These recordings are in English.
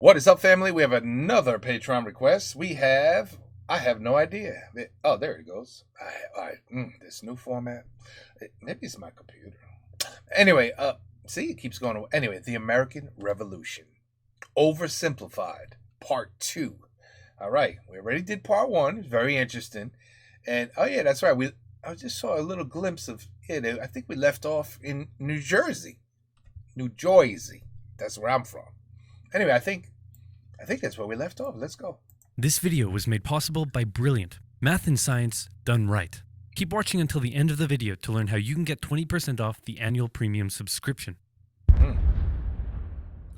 What is up, family? We have another Patreon request. I have no idea. Oh, there it goes. This new format. Maybe it's my computer. Anyway, see, it keeps going away. Anyway, the American Revolution. Oversimplified, part 2. All right, we already did part 1. It's very interesting. And, oh yeah, that's right. I just saw a little glimpse of it. I think we left off in New Jersey. New Jersey. That's where I'm from. Anyway, I think that's where we left off. Let's go. This video was made possible by Brilliant, math and science done right. Keep watching until the end of the video to learn how you can get 20% off the annual premium subscription.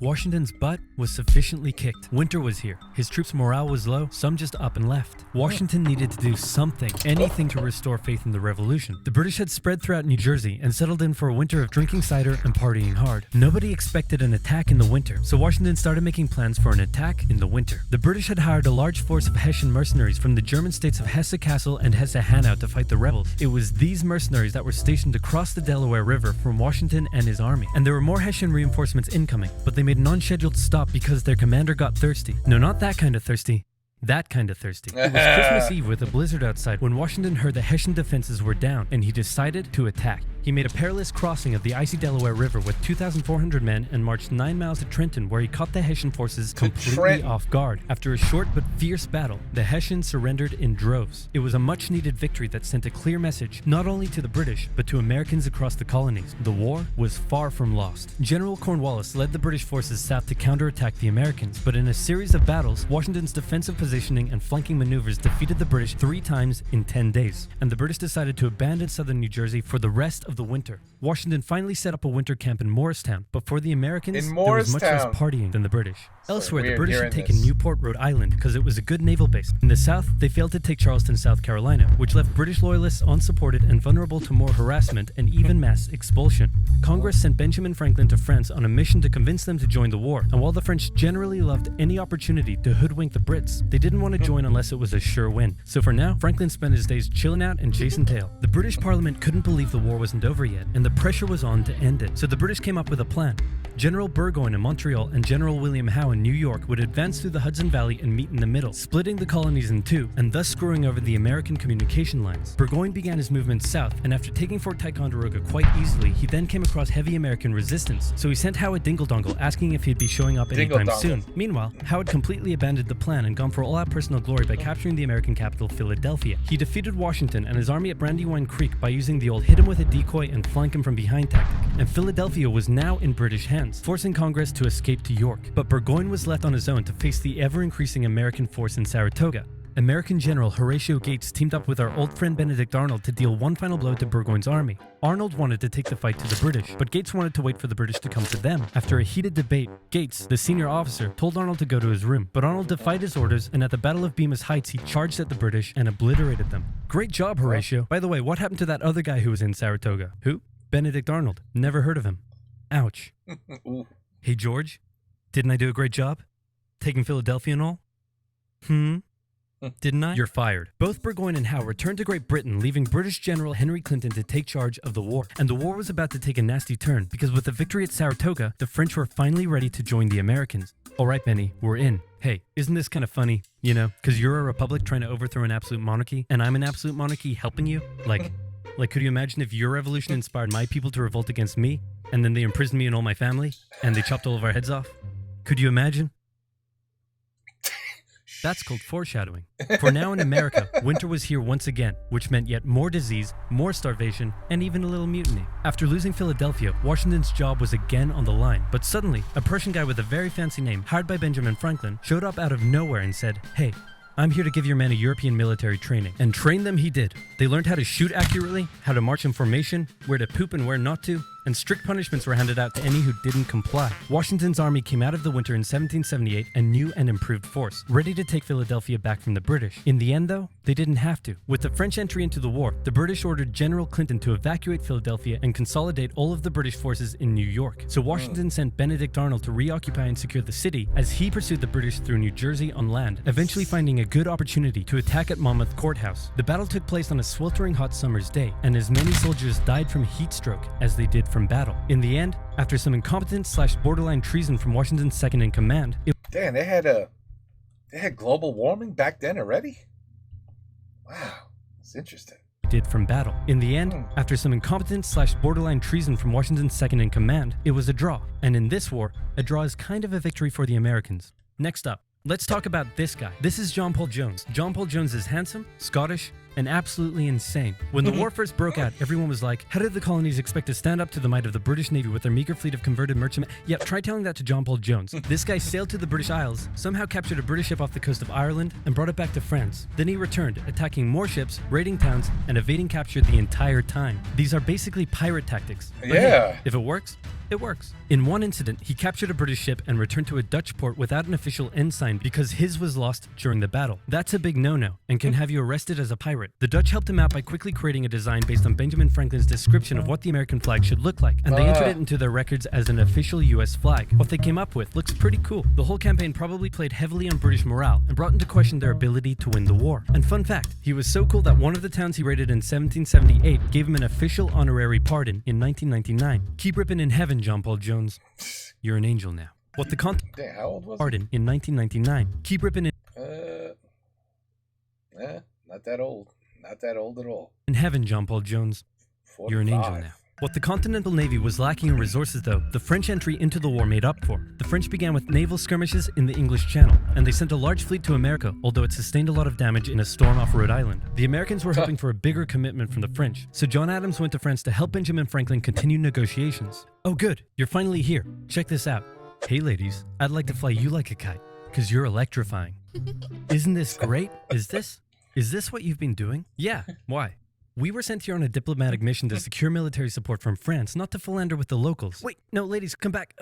Washington's butt was sufficiently kicked. Winter was here. His troops' morale was low, some just up and left. Washington needed to do something, anything to restore faith in the revolution. The British had spread throughout New Jersey and settled in for a winter of drinking cider and partying hard. Nobody expected an attack in the winter, so Washington started making plans for an attack in the winter. The British had hired a large force of Hessian mercenaries from the German states of Hesse-Kassel and Hesse-Hanau to fight the rebels. It was these mercenaries that were stationed across the Delaware River from Washington and his army. And there were more Hessian reinforcements incoming, but they made an unscheduled stop because their commander got thirsty. No, not that kind of thirsty. That kind of thirsty. It was Christmas Eve with a blizzard outside when Washington heard the Hessian defenses were down and he decided to attack. He made a perilous crossing of the icy Delaware River with 2,400 men and marched 9 miles to Trenton, where he caught the Hessian forces completely off guard. After a short but fierce battle, the Hessians surrendered in droves. It was a much-needed victory that sent a clear message, not only to the British, but to Americans across the colonies. The war was far from lost. General Cornwallis led the British forces south to counterattack the Americans, but in a series of battles, Washington's defensive positioning and flanking maneuvers defeated the British 3 times in 10 days, and the British decided to abandon southern New Jersey for the rest of the winter. Washington finally set up a winter camp in Morristown, but for the Americans, there was much less partying than the British. Elsewhere, the British had taken Newport, Rhode Island, because it was a good naval base. In the south, they failed to take Charleston, South Carolina, which left British loyalists unsupported and vulnerable to more harassment and even mass expulsion. Congress sent Benjamin Franklin to France on a mission to convince them to join the war, and while the French generally loved any opportunity to hoodwink the Brits, they didn't want to join unless it was a sure win. So for now, Franklin spent his days chilling out and chasing tail. The British Parliament couldn't believe the war wasn't over yet, and the pressure was on to end it. So the British came up with a plan. General Burgoyne in Montreal and General William Howe in New York would advance through the Hudson Valley and meet in the middle, splitting the colonies in two, and thus screwing over the American communication lines. Burgoyne began his movement south, and after taking Fort Ticonderoga quite easily, he then came across heavy American resistance. So he sent Howe a dingle-dongle asking if he'd be showing up anytime soon. Meanwhile, Howe had completely abandoned the plan and gone for all-out personal glory by capturing the American capital, Philadelphia. He defeated Washington and his army at Brandywine Creek by using the old hit him with a decoy and flank him from behind tactic, and Philadelphia was now in British hands, forcing Congress to escape to York. But Burgoyne was left on his own to face the ever-increasing American force in Saratoga. American General Horatio Gates teamed up with our old friend Benedict Arnold to deal one final blow to Burgoyne's army. Arnold wanted to take the fight to the British, but Gates wanted to wait for the British to come to them. After a heated debate, Gates, the senior officer, told Arnold to go to his room, but Arnold defied his orders, and at the Battle of Bemis Heights he charged at the British and obliterated them. Great job, Horatio. By the way, what happened to that other guy who was in Saratoga? Who? Benedict Arnold. Never heard of him. Ouch. Hey George, didn't I do a great job? Taking Philadelphia and all? Didn't I? You're fired. Both Burgoyne and Howe returned to Great Britain, leaving British General Henry Clinton to take charge of the war. And the war was about to take a nasty turn, because with the victory at Saratoga, the French were finally ready to join the Americans. Alright Benny, we're in. Hey, isn't this kind of funny? You know, because you're a republic trying to overthrow an absolute monarchy, and I'm an absolute monarchy helping you? Like, could you imagine if your revolution inspired my people to revolt against me, and then they imprisoned me and all my family, and they chopped all of our heads off? Could you imagine? That's called foreshadowing. For now in America, winter was here once again, which meant yet more disease, more starvation, and even a little mutiny. After losing Philadelphia, Washington's job was again on the line, but suddenly, a Prussian guy with a very fancy name, hired by Benjamin Franklin, showed up out of nowhere and said, "Hey, I'm here to give your men a European military training." And train them he did. They learned how to shoot accurately, how to march in formation, where to poop and where not to, and strict punishments were handed out to any who didn't comply. Washington's army came out of the winter in 1778 a new and improved force, ready to take Philadelphia back from the British. In the end though, they didn't have to. With the French entry into the war, the British ordered General Clinton to evacuate Philadelphia and consolidate all of the British forces in New York. So Washington sent Benedict Arnold to reoccupy and secure the city as he pursued the British through New Jersey on land, eventually finding a good opportunity to attack at Monmouth Courthouse. The battle took place on a sweltering hot summer's day, and as many soldiers died from heat stroke as they did from battle. In the end, after some incompetent / borderline treason from Washington's second in command, Damn, they had global warming back then already? Wow, it's interesting. Did from battle. In the end, after some incompetence/borderline treason from Washington's second in command, it was a draw. And in this war, a draw is kind of a victory for the Americans. Next up, let's talk about this guy. This is John Paul Jones. John Paul Jones is handsome, Scottish, and absolutely insane. When the war first broke out, everyone was like, how did the colonies expect to stand up to the might of the British Navy with their meager fleet of converted merchantmen? Yeah, try telling that to John Paul Jones. This guy sailed to the British Isles, somehow captured a British ship off the coast of Ireland, and brought it back to France. Then he returned, attacking more ships, raiding towns, and evading capture the entire time. These are basically pirate tactics. But hey, if it works, it works. In one incident, he captured a British ship and returned to a Dutch port without an official ensign because his was lost during the battle. That's a big no-no and can have you arrested as a pirate. The Dutch helped him out by quickly creating a design based on Benjamin Franklin's description of what the American flag should look like, and they entered it into their records as an official US flag. What they came up with looks pretty cool. The whole campaign probably played heavily on British morale and brought into question their ability to win the war. And fun fact, he was so cool that one of the towns he raided in 1778 gave him an official honorary pardon in 1999. Keep ripping in heaven, John Paul Jones. You're an angel now. What the Damn, how old was pardon in 1999. Keep ripping in not that old. Not that old at all. in heaven, John Paul Jones. 45. You're an angel now. What the Continental Navy was lacking in resources, though, the French entry into the war made up for. The French began with naval skirmishes in the English Channel, and they sent a large fleet to America, although it sustained a lot of damage in a storm off Rhode Island. The Americans were hoping for a bigger commitment from the French, so John Adams went to France to help Benjamin Franklin continue negotiations. Oh good, you're finally here. Check this out. Hey ladies, I'd like to fly you like a kite, because you're electrifying. Isn't this great? Is this what you've been doing? Yeah, why? We were sent here on a diplomatic mission to secure military support from France, not to philander with the locals. Wait, no, ladies, come back.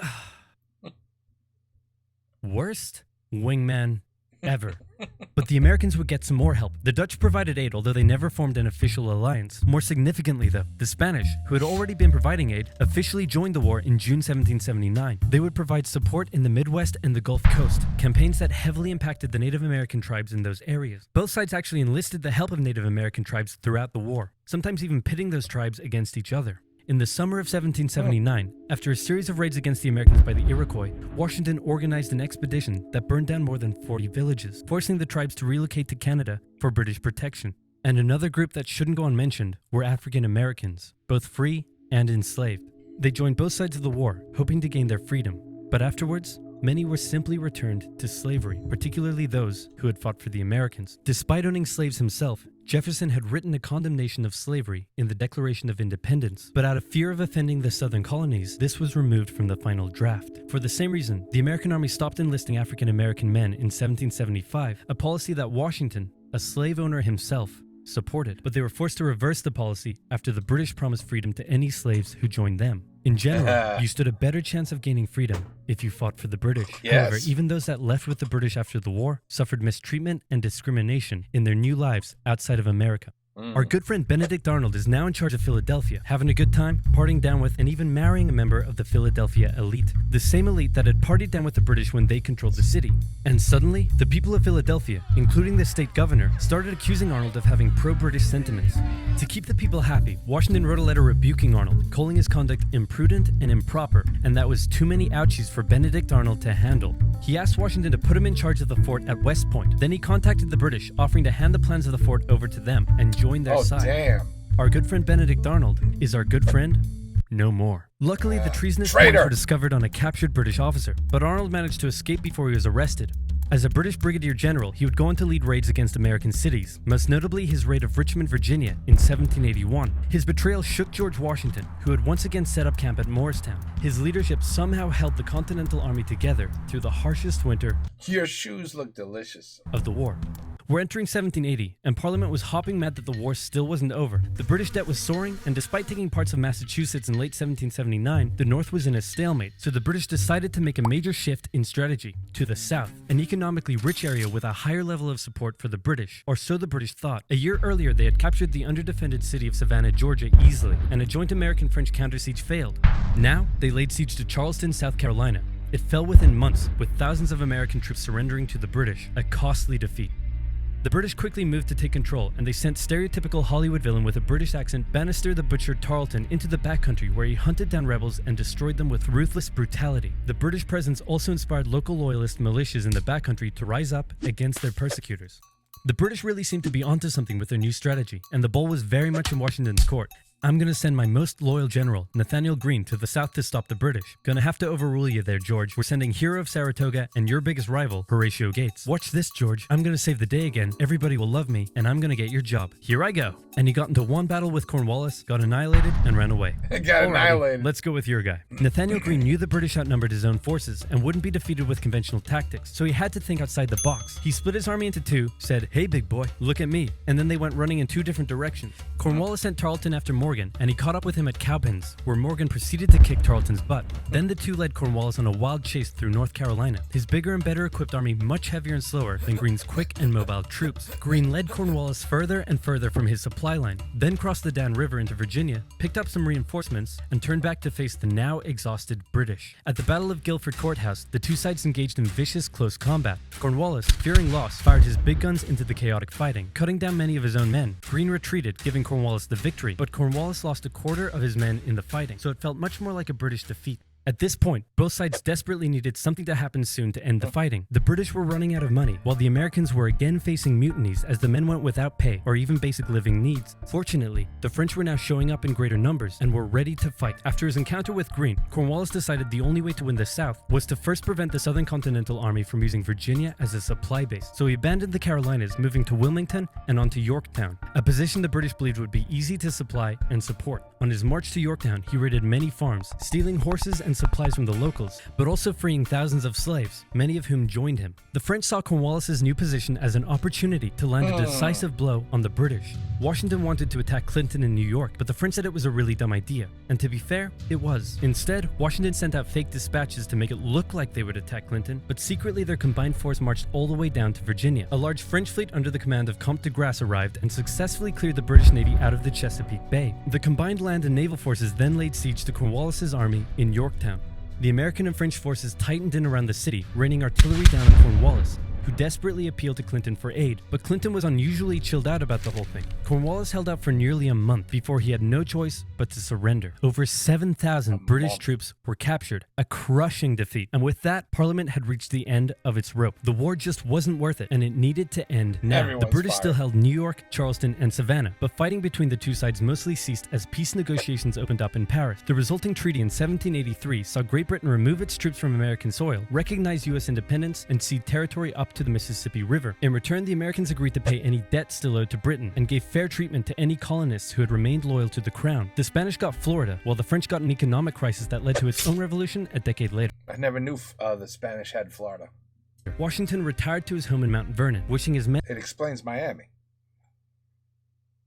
Worst wingman ever. But the Americans would get some more help. The Dutch provided aid, although they never formed an official alliance. More significantly, though, the Spanish, who had already been providing aid, officially joined the war in June 1779. They would provide support in the Midwest and the Gulf Coast, campaigns that heavily impacted the Native American tribes in those areas. Both sides actually enlisted the help of Native American tribes throughout the war, sometimes even pitting those tribes against each other. In the summer of 1779, after a series of raids against the Americans by the Iroquois, Washington organized an expedition that burned down more than 40 villages, forcing the tribes to relocate to Canada for British protection. And another group that shouldn't go unmentioned were African Americans, both free and enslaved. They joined both sides of the war, hoping to gain their freedom. But afterwards, many were simply returned to slavery, particularly those who had fought for the Americans. Despite owning slaves himself, Jefferson had written a condemnation of slavery in the Declaration of Independence, but out of fear of offending the southern colonies, this was removed from the final draft. For the same reason, the American Army stopped enlisting African American men in 1775, a policy that Washington, a slave owner himself, supported. But they were forced to reverse the policy after the British promised freedom to any slaves who joined them. In general, you stood a better chance of gaining freedom if you fought for the British. Yes. However, even those that left with the British after the war suffered mistreatment and discrimination in their new lives outside of America. Our good friend Benedict Arnold is now in charge of Philadelphia, having a good time, partying down with, and even marrying a member of the Philadelphia elite. The same elite that had partied down with the British when they controlled the city. And suddenly, the people of Philadelphia, including the state governor, started accusing Arnold of having pro-British sentiments. To keep the people happy, Washington wrote a letter rebuking Arnold, calling his conduct imprudent and improper, and that was too many ouchies for Benedict Arnold to handle. He asked Washington to put him in charge of the fort at West Point. Then he contacted the British, offering to hand the plans of the fort over to them and join their side. Damn. Our good friend Benedict Arnold is our good friend no more. Luckily, the treasonous plans were discovered on a captured British officer, but Arnold managed to escape before he was arrested. As a British brigadier general, he would go on to lead raids against American cities, most notably his raid of Richmond, Virginia in 1781. His betrayal shook George Washington, who had once again set up camp at Morristown. His leadership somehow held the Continental Army together through the harshest winter Your shoes look delicious. of the war. We're entering 1780, and Parliament was hopping mad that the war still wasn't over. The British debt was soaring, and despite taking parts of Massachusetts in late 1779, the North was in a stalemate, so the British decided to make a major shift in strategy to the South, an economically rich area with a higher level of support for the British, or so the British thought. A year earlier, they had captured the underdefended city of Savannah, Georgia easily, and a joint American-French counter-siege failed. Now, they laid siege to Charleston, South Carolina. It fell within months, with thousands of American troops surrendering to the British, a costly defeat. The British quickly moved to take control, and they sent stereotypical Hollywood villain with a British accent Bannister the Butcher Tarleton into the backcountry, where he hunted down rebels and destroyed them with ruthless brutality. The British presence also inspired local loyalist militias in the backcountry to rise up against their persecutors. The British really seemed to be onto something with their new strategy, and the ball was very much in Washington's court. I'm gonna send my most loyal general, Nathaniel Greene, to the south to stop the British. Gonna have to overrule you there, George. We're sending hero of Saratoga and your biggest rival, Horatio Gates. Watch this, George. I'm gonna save the day again, everybody will love me, and I'm gonna get your job. Here I go. And he got into one battle with Cornwallis, got annihilated, and ran away. Got annihilated. Let's go with your guy. Nathaniel Greene knew the British outnumbered his own forces and wouldn't be defeated with conventional tactics, so he had to think outside the box. He split his army into two, said, "Hey big boy, look at me," and then they went running in two different directions. Cornwallis sent Tarleton after Morgan, and he caught up with him at Cowpens, where Morgan proceeded to kick Tarleton's butt. Then the two led Cornwallis on a wild chase through North Carolina, his bigger and better equipped army much heavier and slower than Greene's quick and mobile troops. Greene led Cornwallis further and further from his supply line, then crossed the Dan River into Virginia, picked up some reinforcements, and turned back to face the now exhausted British. At the Battle of Guilford Courthouse, the two sides engaged in vicious close combat. Cornwallis, fearing loss, fired his big guns into the chaotic fighting, cutting down many of his own men. Greene retreated, giving Cornwallis the victory, but Cornwallis lost a quarter of his men in the fighting, so it felt much more like a British defeat. At this point, both sides desperately needed something to happen soon to end the fighting. The British were running out of money, while the Americans were again facing mutinies as the men went without pay or even basic living needs. Fortunately, the French were now showing up in greater numbers and were ready to fight. After his encounter with Greene, Cornwallis decided the only way to win the South was to first prevent the Southern Continental Army from using Virginia as a supply base. So he abandoned the Carolinas, moving to Wilmington and on to Yorktown, a position the British believed would be easy to supply and support. On his march to Yorktown, he raided many farms, stealing horses and supplies from the locals, but also freeing thousands of slaves, many of whom joined him. The French saw Cornwallis's new position as an opportunity to land a decisive blow on the British. Washington wanted to attack Clinton in New York, but the French said it was a really dumb idea. And to be fair, it was. Instead, Washington sent out fake dispatches to make it look like they would attack Clinton, but secretly their combined force marched all the way down to Virginia. A large French fleet under the command of Comte de Grasse arrived and successfully cleared the British Navy out of the Chesapeake Bay. The combined land and naval forces then laid siege to Cornwallis's army in Yorktown. The American and French forces tightened in around the city, raining artillery down on Cornwallis, who desperately appealed to Clinton for aid, but Clinton was unusually chilled out about the whole thing. Cornwallis held out for nearly a month before he had no choice but to surrender. Over 7,000 British troops were captured, a crushing defeat, and with that, Parliament had reached the end of its rope. The war just wasn't worth it, and it needed to end now. The British still held New York, Charleston, and Savannah, but fighting between the two sides mostly ceased as peace negotiations opened up in Paris. The resulting treaty in 1783 saw Great Britain remove its troops from American soil, recognize U.S. independence, and cede territory up to the Mississippi River. In return, the Americans agreed to pay any debt still owed to Britain and gave fair treatment to any colonists who had remained loyal to the crown. The Spanish got Florida, while the French got an economic crisis that led to its own revolution a decade later. I never knew the Spanish had Florida. Washington retired to his home in Mount Vernon, wishing his men It explains Miami.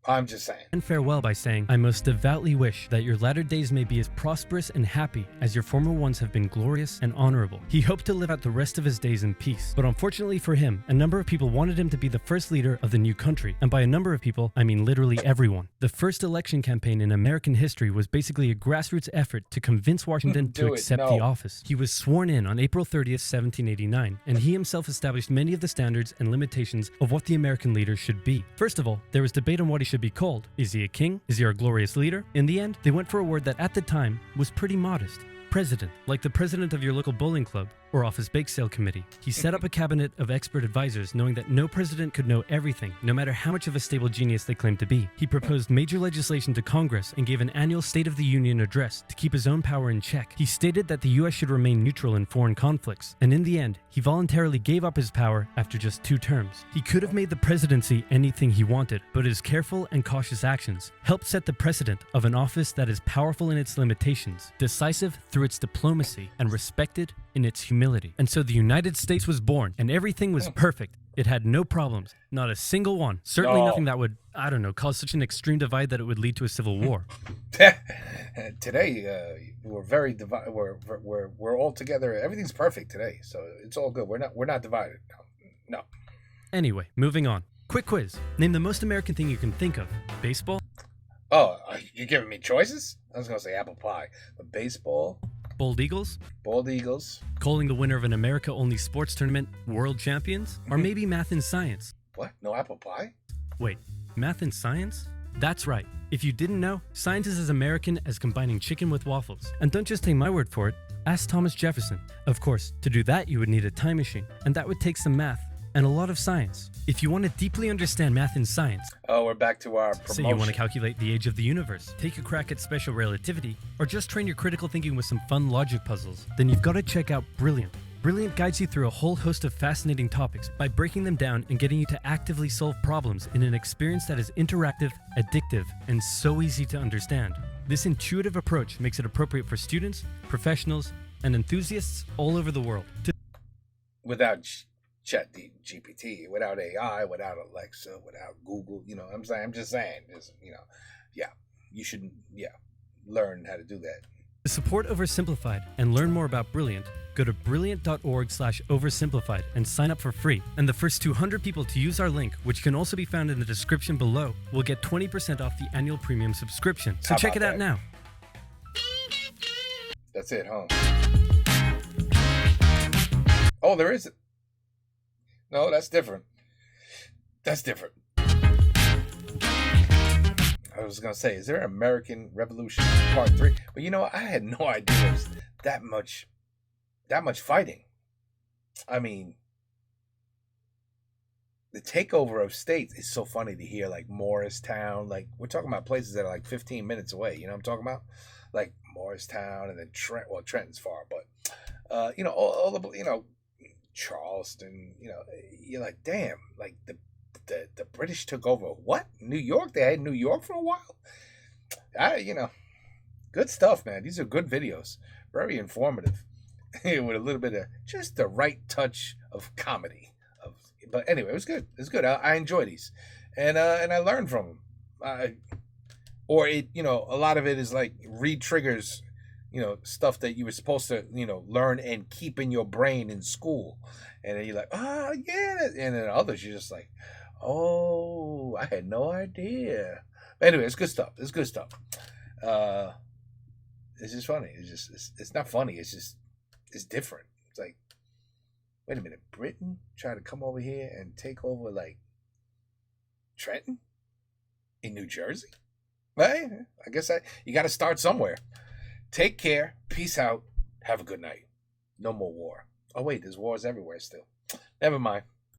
I'm just saying. and farewell by saying, "I most devoutly wish that your latter days may be as prosperous and happy as your former ones have been glorious and honorable." He hoped to live out the rest of his days in peace, but unfortunately for him, a number of people wanted him to be the first leader of the new country, and by a number of people, I mean literally everyone. The first election campaign in American history was basically a grassroots effort to convince Washington to accept the office. He was sworn in on April 30th, 1789, and he himself established many of the standards and limitations of what the American leader should be. First of all, there was debate on what he should be called. Is he a king? Is he our glorious leader? In the end, they went for a word that at the time was pretty modest. President, like the president of your local bowling club or office bake sale committee. He set up a cabinet of expert advisors, knowing that no president could know everything, no matter how much of a stable genius they claimed to be. He proposed major legislation to Congress and gave an annual State of the Union address to keep his own power in check. He stated that the U.S. should remain neutral in foreign conflicts, and in the end, he voluntarily gave up his power after just 2 terms. He could have made the presidency anything he wanted, but his careful and cautious actions helped set the precedent of an office that is powerful in its limitations, decisive through its diplomacy, and respected in its humility. And so the United States was born, and everything was perfect. It had no problems, not a single one. Certainly nothing that would, I don't know, cause such an extreme divide that it would lead to a civil war. Today, we're very divided. We're all together. Everything's perfect today, so it's all good. We're not divided. No. Anyway, moving on. Quick quiz. Name the most American thing you can think of. Baseball? Oh, you're giving me choices? I was gonna say apple pie, but baseball. Bald Eagles? Bald Eagles. Calling the winner of an America-only sports tournament world champions? Or maybe math and science? What? No apple pie? Wait, math and science? That's right. If you didn't know, science is as American as combining chicken with waffles. And don't just take my word for it, ask Thomas Jefferson. Of course, to do that you would need a time machine, and that would take some math and a lot of science. If you want to deeply understand math and science, Oh, we're back to our promotion. say you want to calculate the age of the universe, take a crack at special relativity, or just train your critical thinking with some fun logic puzzles, then you've got to check out Brilliant. Brilliant guides you through a whole host of fascinating topics by breaking them down and getting you to actively solve problems in an experience that is interactive, addictive, and so easy to understand. This intuitive approach makes it appropriate for students, professionals, and enthusiasts all over the world. Without Chat GPT, without AI, without Alexa, without Google, I'm just saying, you should, learn how to do that. To support OverSimplified and learn more about Brilliant, go to brilliant.org/oversimplified and sign up for free. And the first 200 people to use our link, which can also be found in the description below, will get 20% off the annual premium subscription. So check it out now. That's it, huh? Oh, there is it. No, that's different. That's different. I was gonna say, is there American Revolution Part 3? But I had no idea there was that much fighting. I mean, the takeover of states is so funny to hear, like Morristown. Like, we're talking about places that are like 15 minutes away. You know what I'm talking about? Like Morristown, and then Trent. Well, Trenton's far, but all the Charleston. You're like, damn, like the British took over what? New York? They had New York for a while? Good stuff, man. These are good videos. Very informative. With a little bit of just the right touch of comedy. But anyway, it was good. It was good. I enjoy these. And I learned from them. A lot of it is like re-triggers, stuff that you were supposed to, learn and keep in your brain in school. And then you're like, oh, yeah. And then others, you're just like, oh, I had no idea. But anyway, it's good stuff. It's good stuff. It's just funny. It's not funny. It's different. It's like, wait a minute, Britain tried to come over here and take over like Trenton in New Jersey? Right? I guess you got to start somewhere. Take care. Peace out. Have a good night. No more war. Oh wait, there's wars everywhere still. Never mind.